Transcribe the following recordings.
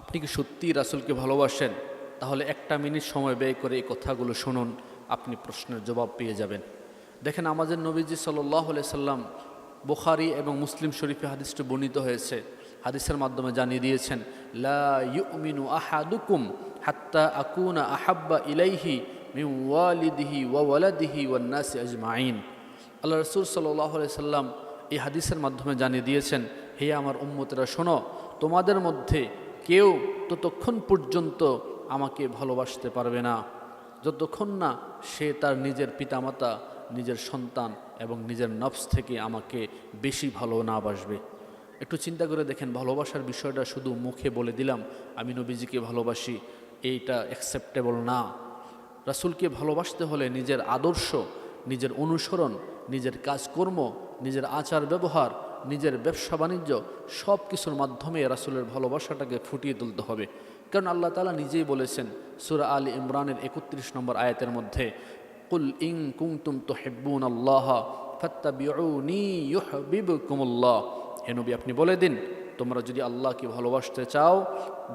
আপনি কি সত্যিই রাসূলকে ভালোবাসেন? তাহলে একটা মিনিট সময় ব্যয় করে এই কথাগুলো শুনুন, আপনি প্রশ্নের জবাব পেয়ে যাবেন। দেখেন, আমাদের নবীজি সাল্লাল্লাহু আলাইহি সাল্লাম, বুখারী এবং মুসলিম শরীফে হাদিসটি বর্ণিত হয়েছে, হাদিসের মাধ্যমে জানিয়ে দিয়েছেন, লা ইউমিনু আহাদুকুম হাত্তা আকুনা আহাব্বা ইলাইহি মিন ওয়ালিদিহি ওয়া ওয়ালাদিহি ওয়ান নাসি আজমাইন। আল্লাহ রাসূল সাল্লাল্লাহু আলাইহি সাল্লাম এই হাদিসের মাধ্যমে জানিয়ে দিয়েছেন, হে আমার উম্মতেরা শোনো, তোমাদের মধ্যে কেউ ততক্ষণ পর্যন্ত আমাকে ভালোবাসতে পারবে না যতক্ষণ না সে তার নিজের পিতামাতা, নিজের সন্তান এবং নিজের নফস থেকে আমাকে বেশি ভালো না বাসবে। একটু চিন্তা করে দেখেন, ভালোবাসার বিষয়টা শুধু মুখে বলে দিলাম আমি নবীজিকে ভালোবাসি, এইটা অ্যাকসেপ্টেবল না। রাসূলকে ভালোবাসতে হলে নিজের আদর্শ, নিজের অনুসরণ, নিজের কাজকর্ম, নিজের আচার ব্যবহার, নিজের ব্যবসা বাণিজ্য সব কিছুর মাধ্যমে রাসূলের ভালোবাসাটাকে ফুটিয়ে তুলতে হবে। কারণ আল্লাহ তাআলা নিজেই বলেছেন সূরা আলী ইমরানের ৩১ নম্বর আয়াতের মধ্যে, কুল ইন কুনতুম তুহিব্বুনাল্লাহ ফাত্তাবিউনি ইউহিব্বুকুমুল্লাহ। হে নবী, আপনি বলে দিন, তোমরা যদি আল্লাহকে ভালোবাসতে চাও,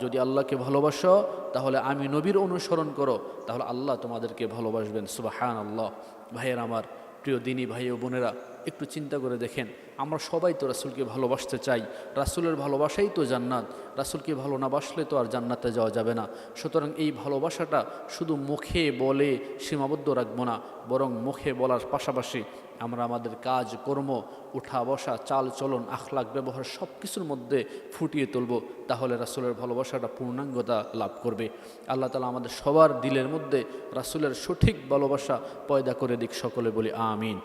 যদি আল্লাহকে ভালোবাসো, তাহলে আমি নবীর অনুসরণ করো, তাহলে আল্লাহ তোমাদেরকে ভালোবাসবেন। সুবহানাল্লাহ। ভাইয়েরা আমার, প্রিয় দিনী ভাই ও বোনেরা, একটু চিন্তা করে দেখেন, আমরা সবাই তো রাসূলকে ভালোবাসতে চাই। রাসূলের ভালোবাসাই তো জান্নাত। রাসূলকে ভালো না বাসলে তো আর জান্নাতে যাওয়া যাবে না। সুতরাং এই ভালোবাসাটা শুধু মুখে বলে সীমাবদ্ধ রাখবো না, বরং মুখে বলার পাশাপাশি আমরা আমাদের কাজ কর্ম, উঠা বসা, চাল চলন, আখলাক, ব্যবহার সব কিছুর মধ্যে ফুটিয়ে তুলব। তাহলে রাসূলের ভালোবাসাটা পূর্ণাঙ্গতা লাভ করবে। আল্লাহ তাআলা আমাদের সবার দিলের মধ্যে রাসূলের সঠিক ভালোবাসা পয়দা করে দিক। সকলে বলি আমিন।